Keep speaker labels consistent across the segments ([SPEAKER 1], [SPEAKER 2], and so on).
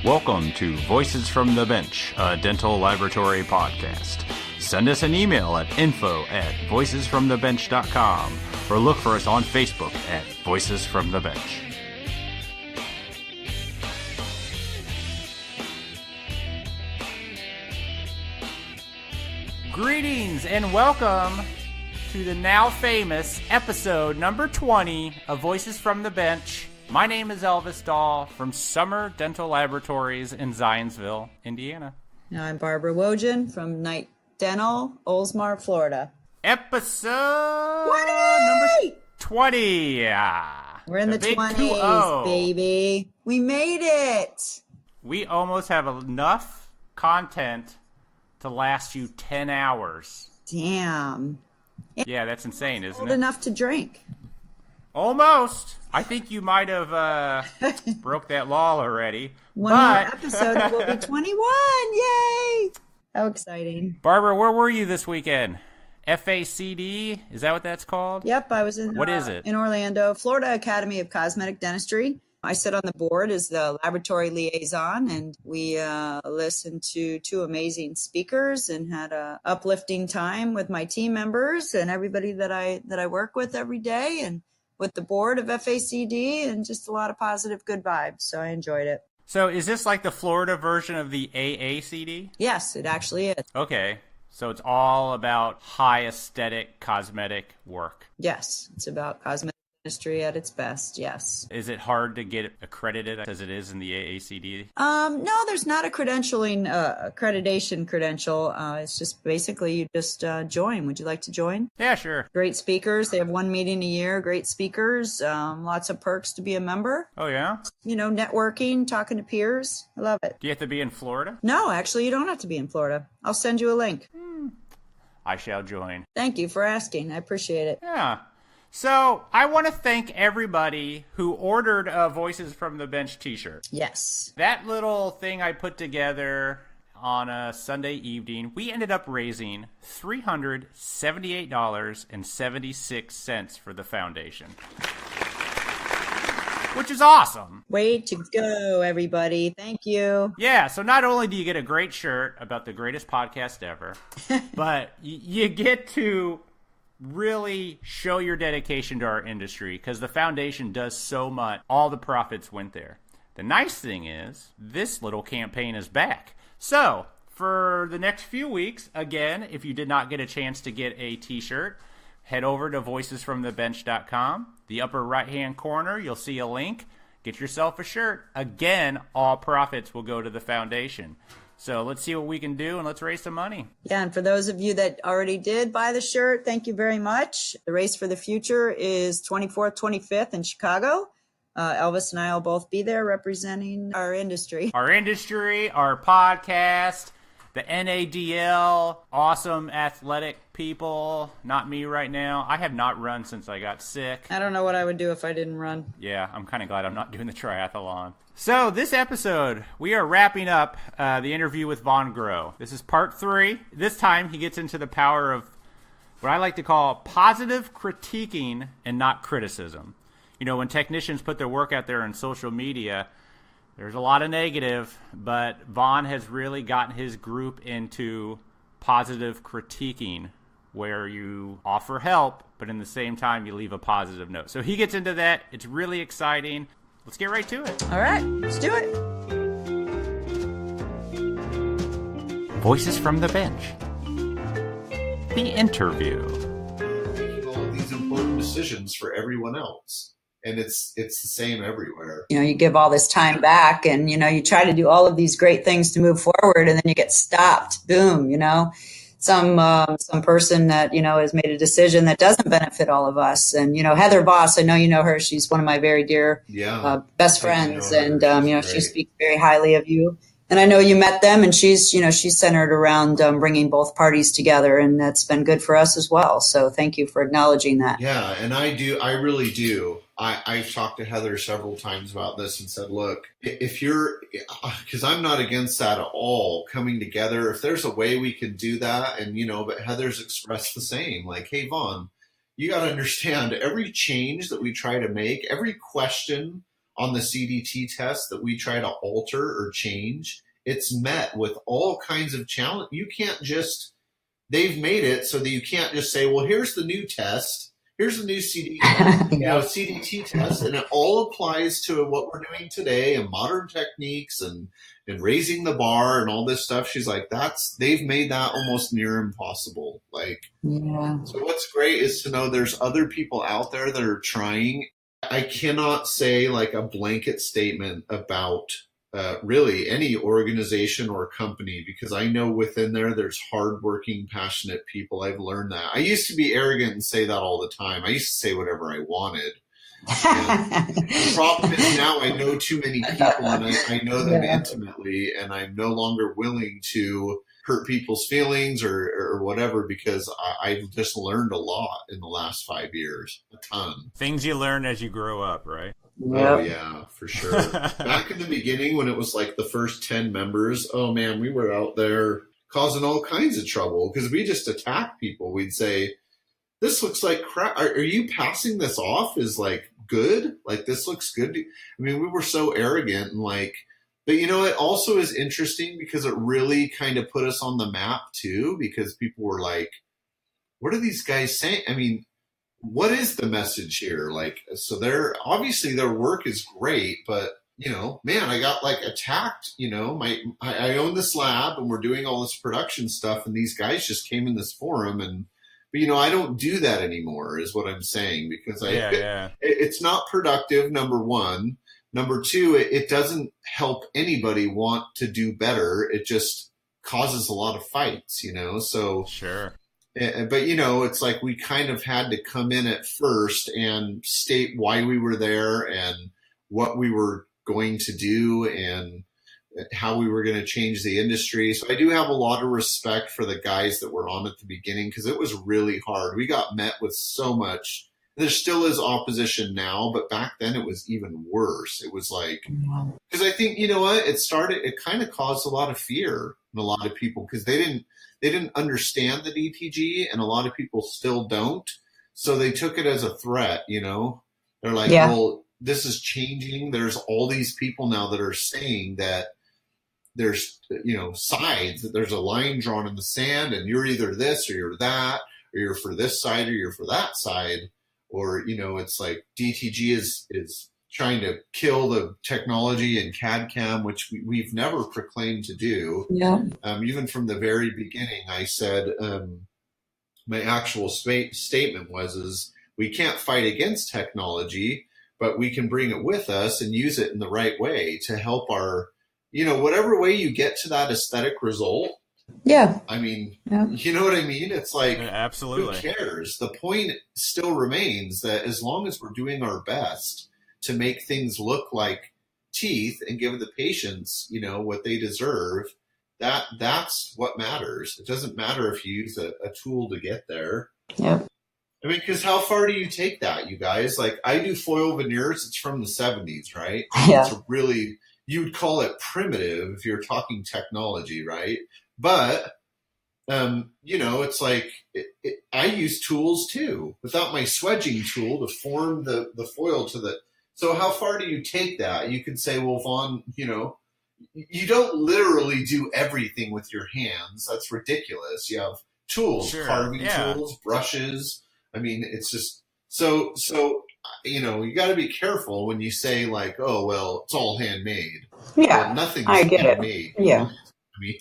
[SPEAKER 1] Welcome to Voices from the Bench, a dental laboratory podcast. Send us an email at info@voicesfromthebench.com or look for us on Facebook at Voices from the Bench. Greetings and welcome to the now famous episode number 20 of Voices from the Bench. My name is Elvis Dahl from Summer Dental Laboratories in Zionsville, Indiana.
[SPEAKER 2] Now I'm Barbara Wojin from Knight Dental, Oldsmar, Florida.
[SPEAKER 1] Episode
[SPEAKER 2] 20!
[SPEAKER 1] number 20.
[SPEAKER 2] We're in the
[SPEAKER 1] big
[SPEAKER 2] 20s,
[SPEAKER 1] 2-0.
[SPEAKER 2] baby. We made it.
[SPEAKER 1] We almost have enough content to last you 10 hours.
[SPEAKER 2] Damn.
[SPEAKER 1] Yeah, that's insane, isn't
[SPEAKER 2] Old
[SPEAKER 1] it?
[SPEAKER 2] enough to drink.
[SPEAKER 1] Almost. I think you might have broke that law already.
[SPEAKER 2] One more episode and we'll be 21. Yay! How exciting.
[SPEAKER 1] Barbara, where were you this weekend? FACD? Is that what that's called?
[SPEAKER 2] Yep, I was in.
[SPEAKER 1] What is it?
[SPEAKER 2] In Orlando, Florida Academy of Cosmetic Dentistry. I sit on the board as the laboratory liaison, and we listened to two amazing speakers and had a uplifting time with my team members and everybody that I work with every day, and with the board of FACD, and just a lot of positive, good vibes. So I enjoyed it.
[SPEAKER 1] So is this like the Florida version of the AACD?
[SPEAKER 2] Yes, it actually is.
[SPEAKER 1] Okay. So it's all about high aesthetic cosmetic work.
[SPEAKER 2] Yes, it's about cosmetic dentistry at its best. Yes.
[SPEAKER 1] Is it hard to get accredited as it is in the AACD?
[SPEAKER 2] No, there's not a accreditation credential. It's just basically you just join. Would you like to join?
[SPEAKER 1] Yeah, sure.
[SPEAKER 2] Great speakers. They have one meeting a year. Great speakers. Lots of perks to be a member.
[SPEAKER 1] Oh, yeah?
[SPEAKER 2] You know, networking, talking to peers. I love it.
[SPEAKER 1] Do you have to be in Florida?
[SPEAKER 2] No, actually, you don't have to be in Florida. I'll send you a link.
[SPEAKER 1] I shall join.
[SPEAKER 2] Thank you for asking. I appreciate it.
[SPEAKER 1] Yeah. So I want to thank everybody who ordered a Voices from the Bench t-shirt.
[SPEAKER 2] Yes.
[SPEAKER 1] That little thing I put together on a Sunday evening, we ended up raising $378.76 for the foundation, which is awesome.
[SPEAKER 2] Way to go, everybody. Thank you.
[SPEAKER 1] Yeah, so not only do you get a great shirt about the greatest podcast ever, but you get to really show your dedication to our industry because the foundation does so much. All the profits went there. The nice thing is this little campaign is back. So for the next few weeks, again, if you did not get a chance to get a t-shirt, head over to voicesfromthebench.com. The upper right-hand corner, you'll see a link. Get yourself a shirt. Again, all profits will go to the foundation. So let's see what we can do, and let's raise some money.
[SPEAKER 2] Yeah, and for those of you that already did buy the shirt, thank you very much. The Race for the Future is 24th, 25th in Chicago. Elvis and I will both be there representing our industry.
[SPEAKER 1] Our industry, our podcast, the NADL, awesome athletic people. Not me right now. I have not run since I got sick.
[SPEAKER 2] I don't know what I would do if I didn't run.
[SPEAKER 1] Yeah, I'm kind of glad I'm not doing the triathlon. So this episode, we are wrapping up the interview with Von Groh. This is part 3. This time he gets into the power of what I like to call positive critiquing and not criticism. You know, when technicians put their work out there on social media, there's a lot of negative, but Von has really gotten his group into positive critiquing, where you offer help, but in the same time you leave a positive note. So he gets into that. It's really exciting. Let's get right to it.
[SPEAKER 2] All right, let's do it.
[SPEAKER 1] Voices from the Bench. The interview.
[SPEAKER 3] Making all these important decisions for everyone else. And it's the same everywhere.
[SPEAKER 2] You know, you give all this time back and, you know, you try to do all of these great things to move forward and then you get stopped. Boom, you know. Some person that, you know, has made a decision that doesn't benefit all of us. And, you know, Heather Voss, I know you know her. She's one of my very dear best friends. And, you know, she speaks very highly of you. And I know you met them and she's centered around bringing both parties together. And that's been good for us as well. So thank you for acknowledging that.
[SPEAKER 3] Yeah, and I really do. I've talked to Heather several times about this and said, look, if you're, because I'm not against that at all, coming together, if there's a way we can do that, and, you know, but Heather's expressed the same, like, hey, Vaughn, you got to understand every change that we try to make, every question on the CDT test that we try to alter or change, it's met with all kinds of challenge. You can't just, they've made it so that you can't just say, well, here's the new test. Here's the new CDT test, and it all applies to what we're doing today and modern techniques and raising the bar and all this stuff. She's like, they've made that almost near impossible. Like, so what's great is to know there's other people out there that are trying. I cannot say like a blanket statement about really any organization or company, because I know within there's hardworking, passionate people. I've learned that. I used to be arrogant and say that all the time. I used to say whatever I wanted. The problem is now I know too many people, and I know them intimately, and I'm no longer willing to hurt people's feelings or whatever, because I've just learned a lot in the last 5 years, a ton.
[SPEAKER 1] Things you learn as you grow up, right?
[SPEAKER 2] Yep.
[SPEAKER 3] Oh, yeah, for sure. Back in the beginning when it was like the first 10 members, oh, man, we were out there causing all kinds of trouble because we just attacked people. We'd say, this looks like crap. Are you passing this off as like good? Like, this looks good. I mean, we were so arrogant and like, but you know, it also is interesting because it really kind of put us on the map too, because people were like, what are these guys saying? I mean, what is the message here? Like, so obviously their work is great, but you know, man, I got like attacked, you know, I own this lab and we're doing all this production stuff. And these guys just came in this forum but you know, I don't do that anymore is what I'm saying, because it's not productive. Number one. Number two, it doesn't help anybody want to do better. It just causes a lot of fights, you know? So
[SPEAKER 1] sure.
[SPEAKER 3] But, you know, it's like we kind of had to come in at first and state why we were there and what we were going to do and how we were going to change the industry. So I do have a lot of respect for the guys that were on at the beginning, because it was really hard. We got met with so much. There still is opposition now, but back then it was even worse. It was like, because I think, you know what, it kind of caused a lot of fear in a lot of people, because they didn't understand the DTG, and a lot of people still don't. So they took it as a threat, you know? They're like, well, this is changing. There's all these people now that are saying that there's, you know, sides, that there's a line drawn in the sand and you're either this or you're that, or you're for this side or you're for that side. Or, you know, it's like DTG is trying to kill the technology in CAD/CAM, which we've never proclaimed to do.
[SPEAKER 2] Yeah.
[SPEAKER 3] Even from the very beginning, I said my actual statement is we can't fight against technology, but we can bring it with us and use it in the right way to help our, you know, whatever way you get to that aesthetic result.
[SPEAKER 2] Yeah.
[SPEAKER 3] I mean, you know what I mean? It's like,
[SPEAKER 1] absolutely.
[SPEAKER 3] Who cares? The point still remains that as long as we're doing our best to make things look like teeth and give the patients, you know, what they deserve, that's what matters. It doesn't matter if you use a tool to get there.
[SPEAKER 2] Yep.
[SPEAKER 3] I mean, because how far do you take that, you guys? Like, I do foil veneers. It's from the 70s, right?
[SPEAKER 2] Yeah.
[SPEAKER 3] It's really, you'd call it primitive if you're talking technology, right? But, you know, it's like I use tools too, without my swedging tool to form the foil to the. So how far do you take that? You could say, well, Vaughn, you know, you don't literally do everything with your hands. That's ridiculous. You have tools, carving tools, brushes. I mean, it's just so, you know, you got to be careful when you say like, oh, well, it's all handmade.
[SPEAKER 2] Yeah.
[SPEAKER 3] Well, nothing's
[SPEAKER 2] I get
[SPEAKER 3] handmade.
[SPEAKER 2] it. Yeah.
[SPEAKER 3] I mean,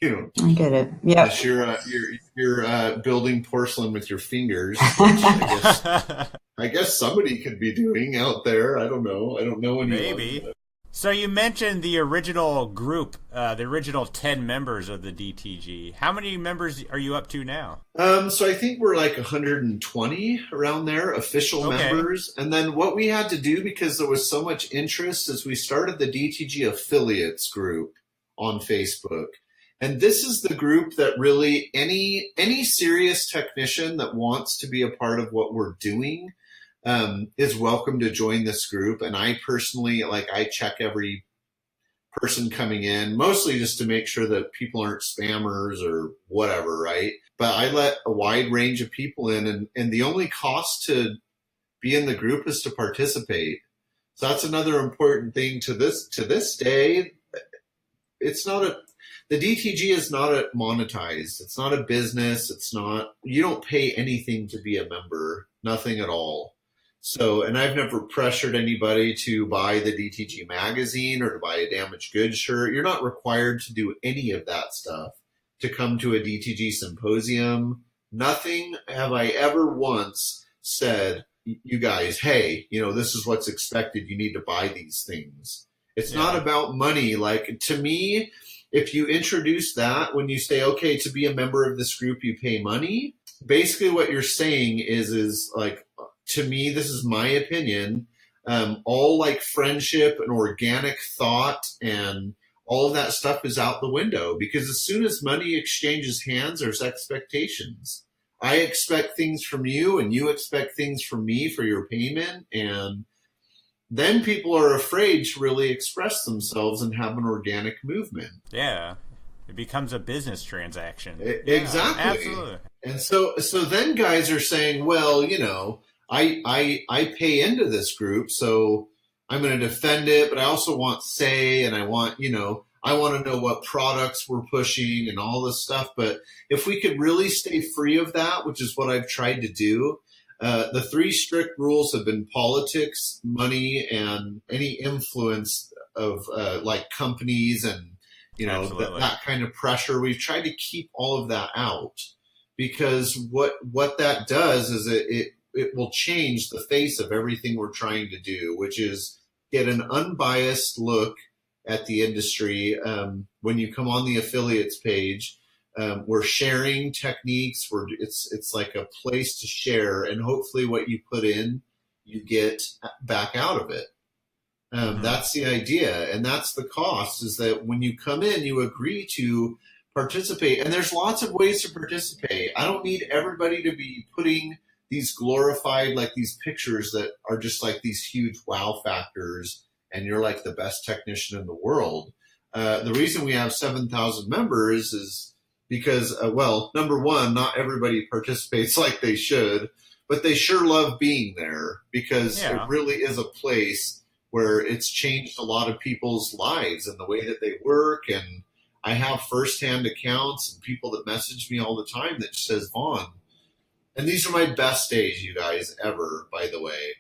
[SPEAKER 3] you know,
[SPEAKER 2] I get it. Yeah.
[SPEAKER 3] Unless you're building porcelain with your fingers, which I guess somebody could be doing out there. I don't know. I don't know anyone.
[SPEAKER 1] Maybe. So you mentioned the original group, the original 10 members of the DTG. How many members are you up to now?
[SPEAKER 3] So I think we're like 120 around there, official members. And then what we had to do, because there was so much interest, is we started the DTG affiliates group on Facebook. And this is the group that really any serious technician that wants to be a part of what we're doing is welcome to join this group. And I personally, like, I check every person coming in, mostly just to make sure that people aren't spammers or whatever, right? But I let a wide range of people in, and the only cost to be in the group is to participate. So that's another important thing to this day. The DTG is not monetized. It's not a business. You don't pay anything to be a member, nothing at all. So, and I've never pressured anybody to buy the DTG magazine or to buy a damaged goods shirt. You're not required to do any of that stuff to come to a DTG symposium. Nothing have I ever once said, you guys, hey, this is what's expected. You need to buy these things. It's not about money. Like, to me, if you introduce that when you say, okay, to be a member of this group, you pay money, basically what you're saying is like, to me, this is my opinion, all like friendship and organic thought and all of that stuff is out the window, because as soon as money exchanges hands, there's expectations. I expect things from you and you expect things from me for your payment. And then people are afraid to really express themselves and have an organic movement.
[SPEAKER 1] Yeah. It becomes a business transaction.
[SPEAKER 3] Exactly.
[SPEAKER 1] Absolutely.
[SPEAKER 3] And so then guys are saying, well, I pay into this group, so I'm going to defend it, but I also want say, and I want to know what products we're pushing and all this stuff. But if we could really stay free of that, which is what I've tried to do, the 3 strict rules have been politics, money, and any influence of like companies and, that kind of pressure. We've tried to keep all of that out, because what that does is it will change the face of everything we're trying to do, which is get an unbiased look at the industry. When you come on the affiliates page, we're sharing techniques. It's like a place to share, and hopefully what you put in, you get back out of it. That's the idea, and that's the cost, is that when you come in, you agree to participate, and there's lots of ways to participate. I don't need everybody to be putting these glorified, like these pictures that are just like these huge wow factors, and you're like the best technician in the world. The reason we have 7,000 members is because, number one, not everybody participates like they should, but they sure love being there, because it really is a place where it's changed a lot of people's lives and the way that they work. And I have firsthand accounts and people that message me all the time that says, Vaughn, and these are my best days, you guys, ever, by the way.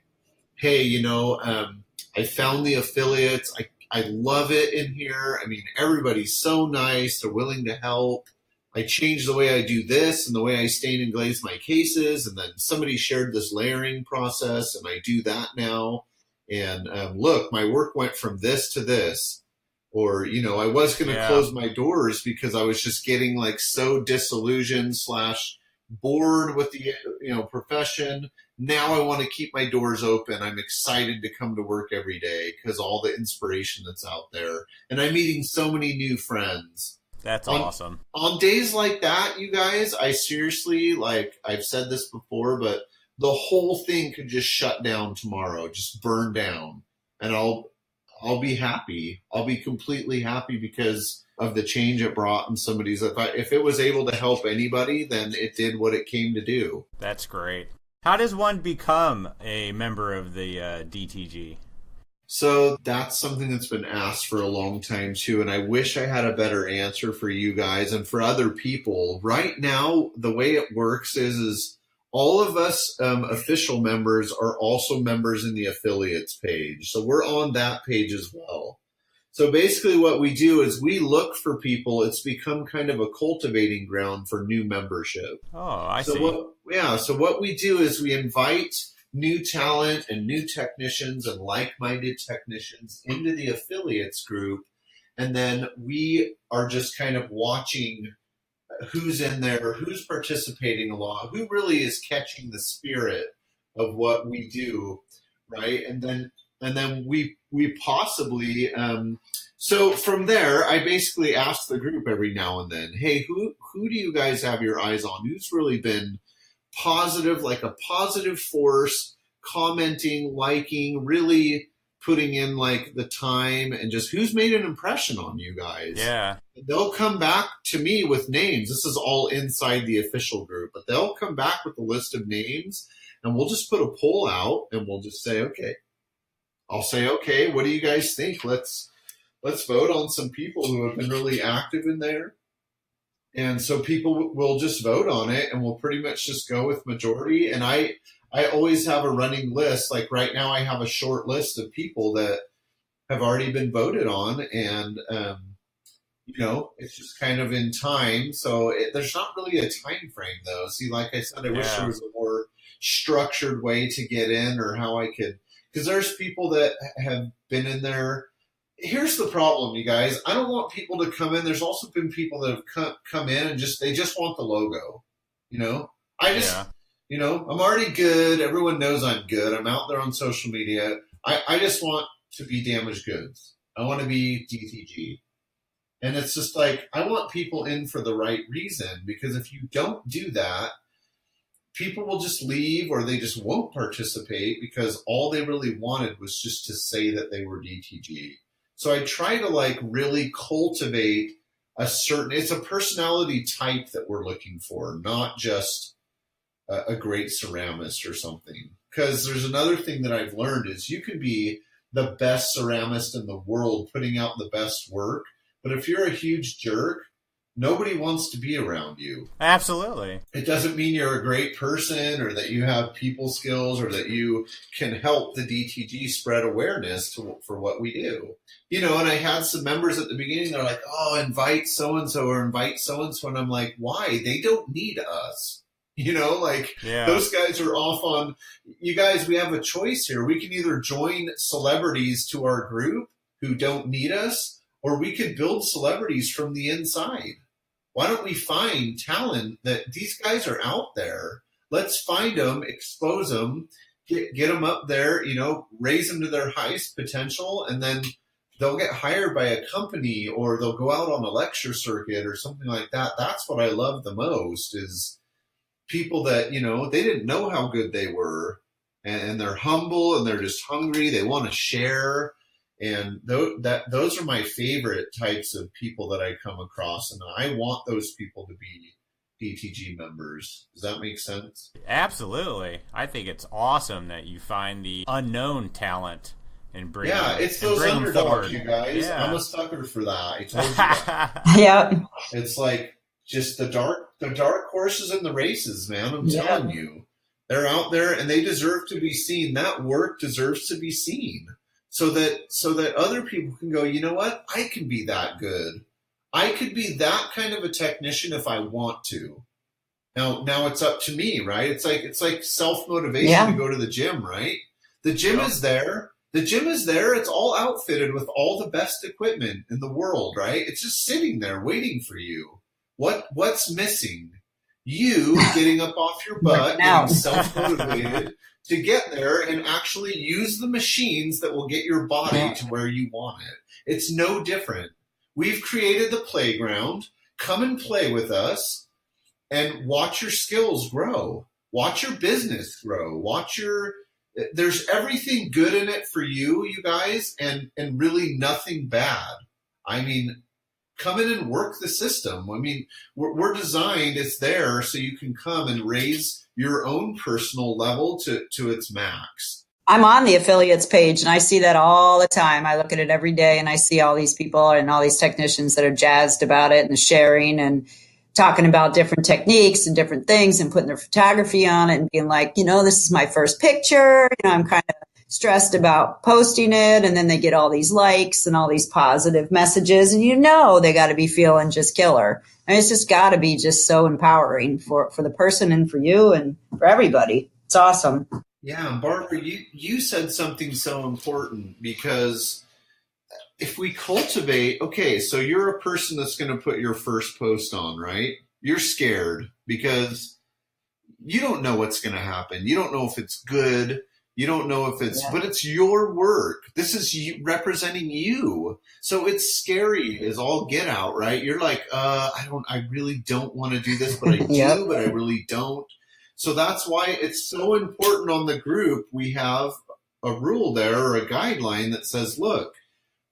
[SPEAKER 3] Hey, I found the affiliates. I love it in here. I mean, everybody's so nice. They're willing to help. I changed the way I do this and the way I stain and glaze my cases. And then somebody shared this layering process, and I do that now. And look, my work went from this to this. Or, I was going to close my doors because I was just getting like so disillusioned / bored with the profession. Now I want to keep my doors open. I'm excited to come to work every day because all the inspiration that's out there, and I'm meeting so many new friends.
[SPEAKER 1] That's awesome.
[SPEAKER 3] On days like that, you guys, I seriously, like, I've said this before, but the whole thing could just shut down tomorrow, just burn down, and I'll be happy. I'll be completely happy because of the change it brought in somebody's life. If it was able to help anybody, then it did what it came to do.
[SPEAKER 1] That's great. How does one become a member of the DTG?
[SPEAKER 3] So that's something that's been asked for a long time too, and I wish I had a better answer for you guys and for other people. Right now, the way it works is all of us official members are also members in the affiliates page. So we're on that page as well. So basically what we do is we look for people. It's become kind of a cultivating ground for new membership.
[SPEAKER 1] Oh, I see.
[SPEAKER 3] So what we do is we invite new talent and new technicians and like-minded technicians into the affiliates group. And then we are just kind of watching who's in there, who's participating a lot, who really is catching the spirit of what we do, right? And then we possibly so from there, I basically ask the group every now and then, hey, who do you guys have your eyes on? Who's really been positive, like a positive force, commenting, liking, really putting in like the time, and just who's made an impression on you guys?
[SPEAKER 1] Yeah.
[SPEAKER 3] They'll come back to me with names. This is all inside the official group, but they'll come back with a list of names, and we'll just put a poll out, and we'll just say, okay, I'll say, okay, what do you guys think? Let's vote on some people who have been really active in there. And so people will just vote on it, and we'll pretty much just go with majority. And I always have a running list. Like right now I have a short list of people that have already been voted on, and it's just kind of in time. So there's not really a time frame, though. See, like I said, I wish there was a more structured way to get in, or how I could, because there's people that have been in there. Here's the problem, you guys. I don't want people to come in. There's also been people that have come in and they just want the logo. I'm already good. Everyone knows I'm good. I'm out there on social media. I just want to be damaged goods. I want to be DTG. And it's just like, I want people in for the right reason, because if you don't do that, people will just leave, or they just won't participate because all they really wanted was just to say that they were DTG. So I try to really cultivate it's a personality type that we're looking for, not just a great ceramist or something. Because there's another thing that I've learned is you can be the best ceramist in the world putting out the best work, but if you're a huge jerk, nobody wants to be around you.
[SPEAKER 1] Absolutely.
[SPEAKER 3] It doesn't mean you're a great person, or that you have people skills, or that you can help the DTG spread awareness for what we do. And I had some members at the beginning, they're like, oh, invite so-and-so or invite so-and-so. And I'm like, why? They don't need us. Those guys are off on, you guys, we have a choice here. We can either join celebrities to our group who don't need us, or we could build celebrities from the inside. Why don't we find talent that these guys are out there? Let's find them, expose them, get them up there, raise them to their highest potential, and then they'll get hired by a company, or they'll go out on a lecture circuit or something like that. That's what I love the most, is people that, they didn't know how good they were, and they're humble, and they're just hungry. They want to share. And those are my favorite types of people that I come across, and I want those people to be DTG members. Does that make sense?
[SPEAKER 1] Absolutely. I think it's awesome that you find the unknown talent and bring them,
[SPEAKER 3] it's those underdogs, you guys.
[SPEAKER 1] Yeah.
[SPEAKER 3] I'm a sucker for that. I told you that.
[SPEAKER 2] Yeah.
[SPEAKER 3] It's like just the dark horses in the races, man. I'm telling you. They're out there, and they deserve to be seen. That work deserves to be seen. So that other people can go, you know what? I can be that good. I could be that kind of a technician if I want to. Now it's up to me, right? It's like self-motivation to go to the gym, right? The gym is there. The gym is there. It's all outfitted with all the best equipment in the world, right? It's just sitting there waiting for you. What's missing? You getting up off your butt, getting self-motivated to get there and actually use the machines that will get your body to where you want it. It's no different. We've created the playground. Come and play with us and watch your skills grow. Watch your business grow. There's everything good in it for you guys, and really nothing bad. I mean, come in and work the system. I mean, we're designed, it's there so you can come and raise your own personal level to its max.
[SPEAKER 2] I'm on the affiliates page, and I see that all the time. I look at it every day, and I see all these people and all these technicians that are jazzed about it and sharing and talking about different techniques and different things and putting their photography on it and being like, this is my first picture. I'm kind of stressed about posting it, and then they get all these likes and all these positive messages, and they got to be feeling just killer. And it's just got to be just so empowering for the person and for you and for everybody. It's awesome.
[SPEAKER 3] Yeah, Barbara, you said something so important, because if we cultivate, okay, so you're a person that's going to put your first post on, right? You're scared because you don't know what's going to happen. You don't know if it's good. You don't know if but it's your work. This is you representing you. So it's scary as all get out, right? You're like, I really don't want to do this, but I do, but I really don't. So that's why it's so important on the group. We have a rule there, or a guideline that says, look,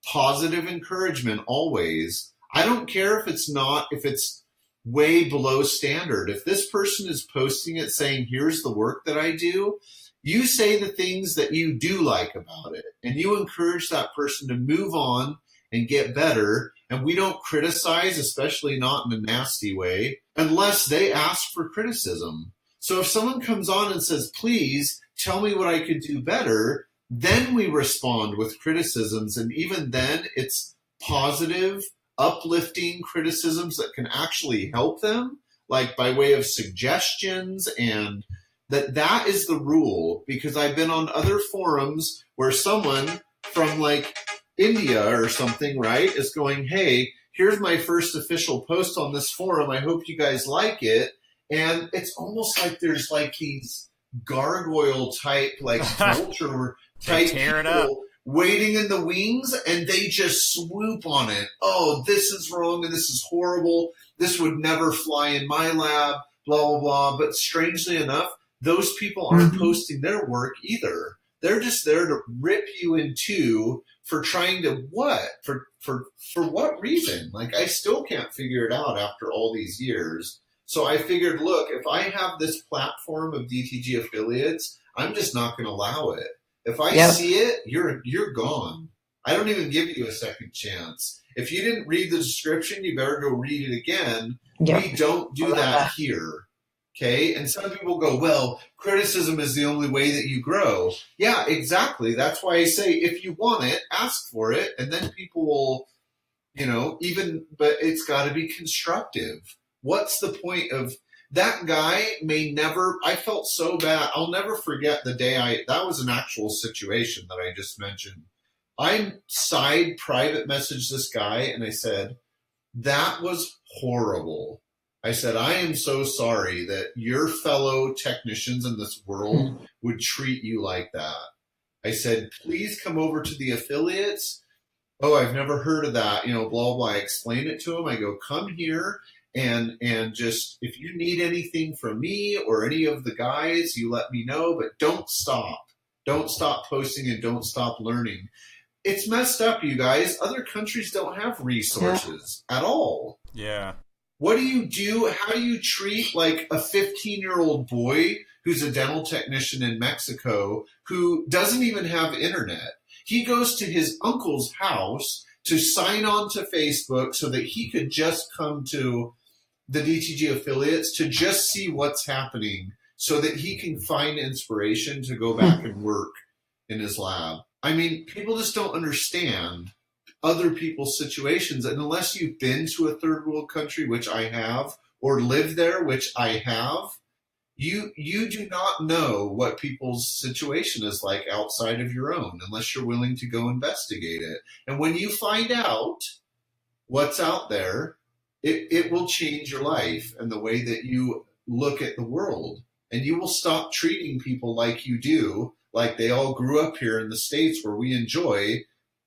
[SPEAKER 3] positive encouragement always. I don't care if it's way below standard. If this person is posting it saying, here's the work that I do, You say the things that you do like about it, and you encourage that person to move on and get better. And we don't criticize, especially not in a nasty way, unless they ask for criticism. So if someone comes on and says, please tell me what I could do better, then we respond with criticisms. And even then, it's positive, uplifting criticisms that can actually help them, like by way of suggestions. And that is the rule, because I've been on other forums where someone from like India or something, right, is going, hey, here's my first official post on this forum. I hope you guys like it. And it's almost like there's like these gargoyle type, like vulture type people waiting in the wings, and they just swoop on it. Oh, this is wrong and this is horrible. This would never fly in my lab, blah, blah, blah. But strangely enough, those people aren't posting their work either. They're just there to rip you in two for trying to what? For what reason? Like, I still can't figure it out after all these years. So I figured, look, if I have this platform of DTG affiliates, I'm just not going to allow it. If I see it, you're gone. I don't even give you a second chance. If you didn't read the description, you better go read it again. Yep. We don't do that here. Okay? And some people go, well, criticism is the only way that you grow. Yeah, exactly. That's why I say if you want it, ask for it, and then people will, but it's got to be constructive. What's the point of that guy I felt so bad. I'll never forget the day that was an actual situation that I just mentioned. I private messaged this guy and I said, that was horrible. I said, I am so sorry that your fellow technicians in this world would treat you like that. I said, please come over to the affiliates. Oh, I've never heard of that. Blah, blah. I explained it to him. I go, come here. And just, if you need anything from me or any of the guys, you let me know, but don't stop. Don't stop posting and don't stop learning. It's messed up, you guys. Other countries don't have resources at all.
[SPEAKER 1] Yeah.
[SPEAKER 3] What do you do? How do you treat like a 15-year-old boy who's a dental technician in Mexico who doesn't even have internet? He goes to his uncle's house to sign on to Facebook so that he could just come to the DTG affiliates to just see what's happening so that he can find inspiration to go back and work in his lab. I mean, people just don't understand other people's situations. And unless you've been to a third world country, which I have, or lived there, which I have, you do not know what people's situation is like outside of your own unless you're willing to go investigate it. And when you find out what's out there, it will change your life and the way that you look at the world. And you will stop treating people like you do, like they all grew up here in the States where we enjoy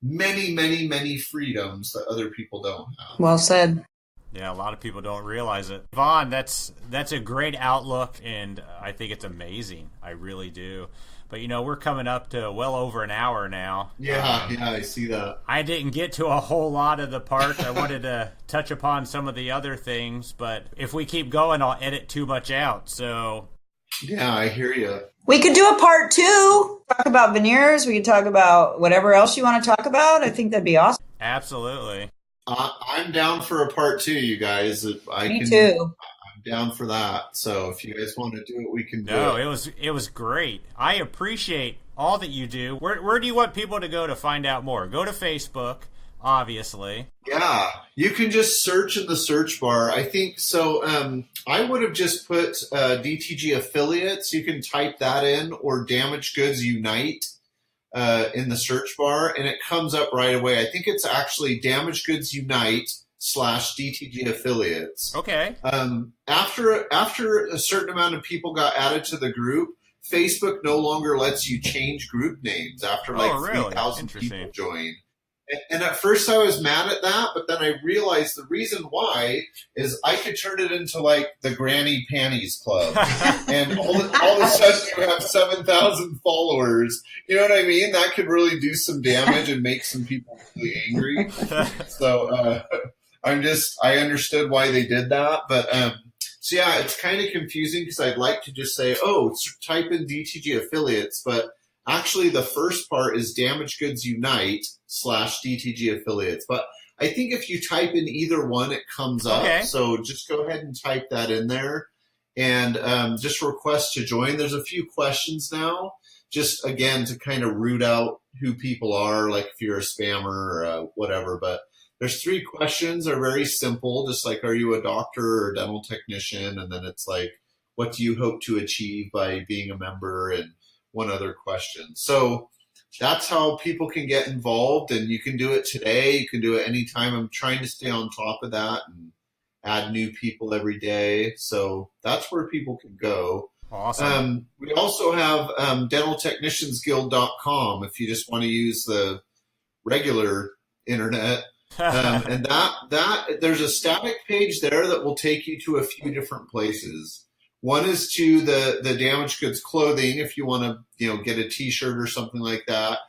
[SPEAKER 3] many, many, many freedoms that other people don't have.
[SPEAKER 2] Well said.
[SPEAKER 1] Yeah, a lot of people don't realize it. Vaughn, that's a great outlook, and I think it's amazing. I really do. But, we're coming up to well over an hour now.
[SPEAKER 3] Yeah, I see that.
[SPEAKER 1] I didn't get to a whole lot of the parts. I wanted to touch upon some of the other things, but if we keep going, I'll edit too much out. So,
[SPEAKER 3] yeah, I hear you.
[SPEAKER 2] We could do a part 2. Talk about veneers. We could talk about whatever else you want to talk about. I think that'd be awesome.
[SPEAKER 1] Absolutely.
[SPEAKER 3] I'm down for a part 2, you guys.
[SPEAKER 2] Me too.
[SPEAKER 3] I'm down for that. So if you guys want to do it, we can do it.
[SPEAKER 1] No, it was great. I appreciate all that you do. Where do you want people to go to find out more? Go to Facebook, obviously.
[SPEAKER 3] Yeah, you can just search in the search bar. I think so. I would have just put DTG affiliates. You can type that in, or Damaged Goods Unite in the search bar, and it comes up right away. I think it's actually Damaged Goods Unite /DTG affiliates.
[SPEAKER 1] Okay.
[SPEAKER 3] After a certain amount of people got added to the group, Facebook no longer lets you change group names after 3,000 people join. And at first I was mad at that, but then I realized the reason why is I could turn it into like the Granny Panties Club. And all of a sudden you have 7,000 followers. You know what I mean? That could really do some damage and make some people really angry. So I understood why they did that. But So yeah, it's kind of confusing because I'd like to just say, oh, type in DTG affiliates, but actually the first part is Damaged Goods Unite / DTG affiliates. But I think if you type in either one, it comes up.
[SPEAKER 1] Okay.
[SPEAKER 3] So just go ahead and type that in there and just request to join. There's a few questions now, just again to kind of root out who people are, like if you're a spammer or whatever. But there's 3 questions. They're very simple, just like, are you a doctor or a dental technician? And then it's like, what do you hope to achieve by being a member? And one other question. So that's how people can get involved, and you can do it today. You can do it anytime. I'm trying to stay on top of that and add new people every day. So that's where people can go.
[SPEAKER 1] Awesome.
[SPEAKER 3] We also have dentaltechniciansguild.com if you just want to use the regular internet. And that there's a static page there that will take you to a few different places. One is to the Damaged Goods clothing if you want to, get a T-shirt or something like that.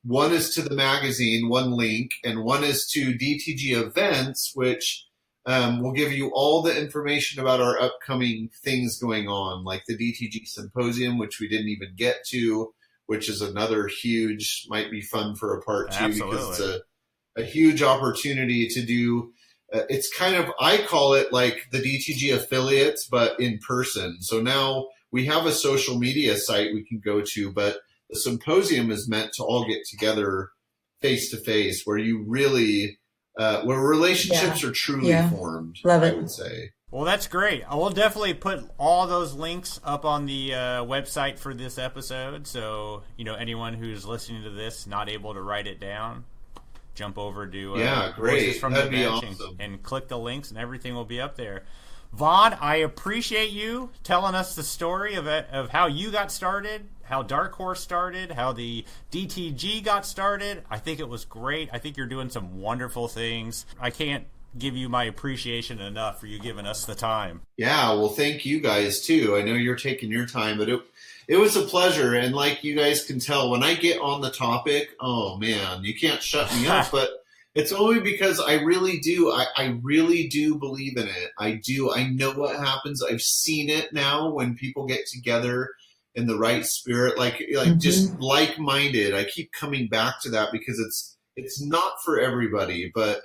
[SPEAKER 3] One is to the magazine, one link, and one is to DTG events, which will give you all the information about our upcoming things going on, like the DTG Symposium, which we didn't even get to, which is another huge, might be fun for a part 2.
[SPEAKER 1] Absolutely.
[SPEAKER 3] Because it's a huge opportunity to do. It's kind of, I call it like the DTG affiliates, but in person. So now we have a social media site we can go to, but the symposium is meant to all get together face to face, where you really, where relationships are truly formed.
[SPEAKER 2] Love it.
[SPEAKER 3] I would say.
[SPEAKER 1] Well, that's great. I will definitely put all those links up on the website for this episode. So, anyone who's listening to this, not able to write it down, jump over to Voices from
[SPEAKER 3] That'd
[SPEAKER 1] the
[SPEAKER 3] be
[SPEAKER 1] Bench
[SPEAKER 3] awesome.
[SPEAKER 1] and click the links, and everything will be up there. Vaughn, I appreciate you telling us the story of how you got started, how Dark Horse started, how the DTG got started. I think it was great. I think you're doing some wonderful things. I can't give you my appreciation enough for you giving us the time.
[SPEAKER 3] Yeah, well, thank you guys too. I know you're taking your time, but it was a pleasure. And like you guys can tell, when I get on the topic, oh man, you can't shut me up. But it's only because I really do. I really do believe in it. I do. I know what happens. I've seen it now when people get together in the right spirit, like just like-minded. I keep coming back to that because it's not for everybody. But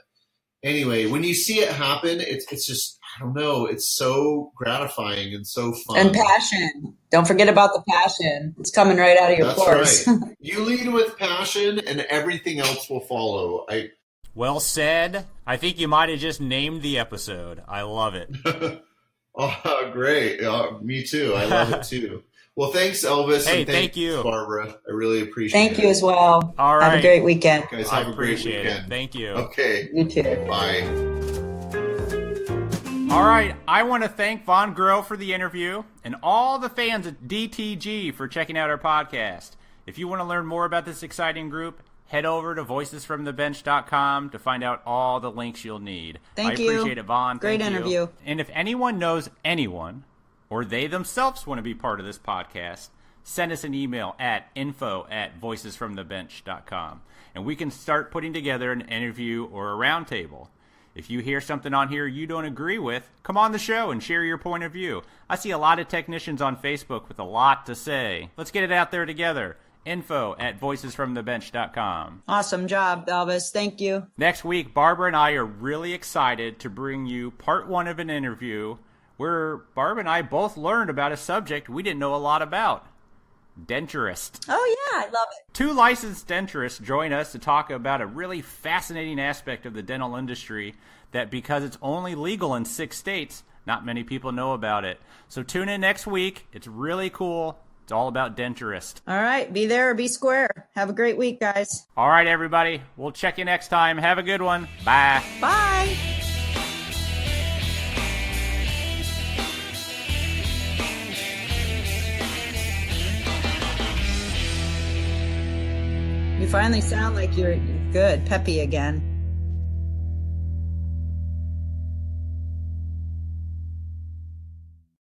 [SPEAKER 3] anyway, when you see it happen, it's just, I don't know, it's so gratifying and so fun.
[SPEAKER 2] And passion. Don't forget about the passion. It's coming right out of your pores.
[SPEAKER 3] That's right. You lead with passion and everything else will follow.
[SPEAKER 1] Well said. I think you might have just named the episode. I love it.
[SPEAKER 3] Oh, great. Me too. I love it too. Well, thanks, Elvis.
[SPEAKER 1] Hey,
[SPEAKER 3] and
[SPEAKER 1] thank you,
[SPEAKER 3] Barbara. I really appreciate it.
[SPEAKER 2] Thank you as well.
[SPEAKER 1] All right.
[SPEAKER 2] Have a great weekend.
[SPEAKER 3] You guys
[SPEAKER 1] I
[SPEAKER 3] have a great
[SPEAKER 1] appreciate
[SPEAKER 3] weekend.
[SPEAKER 1] it. Thank you.
[SPEAKER 3] Okay.
[SPEAKER 2] You too.
[SPEAKER 3] Bye.
[SPEAKER 1] All right, I want to thank Von Groh for the interview and all the fans at DTG for checking out our podcast. If you want to learn more about this exciting group, head over to voicesfromthebench.com to find out all the links you'll need.
[SPEAKER 2] Thank
[SPEAKER 1] I
[SPEAKER 2] you.
[SPEAKER 1] appreciate it, Von.
[SPEAKER 2] Great
[SPEAKER 1] Thank you.
[SPEAKER 2] interview.
[SPEAKER 1] And if anyone knows anyone, or they themselves want to be part of this podcast, send us an email at info@voicesfromthebench.com, and we can start putting together an interview or a roundtable. If you hear something on here you don't agree with, come on the show and share your point of view. I see a lot of technicians on Facebook with a lot to say. Let's get it out there together. info@voicesfromthebench.com.
[SPEAKER 2] Awesome job, Elvis. Thank you.
[SPEAKER 1] Next week, Barbara and I are really excited to bring you part 1 of an interview where Barbara and I both learned about a subject we didn't know a lot about. Denturist.
[SPEAKER 2] Oh, yeah, I love it.
[SPEAKER 1] 2 licensed denturists join us to talk about a really fascinating aspect of the dental industry that, because it's only legal in 6 states, not many people know about it. So tune in next week. It's really cool. It's all about denturist.
[SPEAKER 2] All right, be there or be square. Have a great week, guys.
[SPEAKER 1] All right, everybody. We'll check you next time. Have a good one. Bye.
[SPEAKER 2] Bye. You finally sound like you're good, peppy again.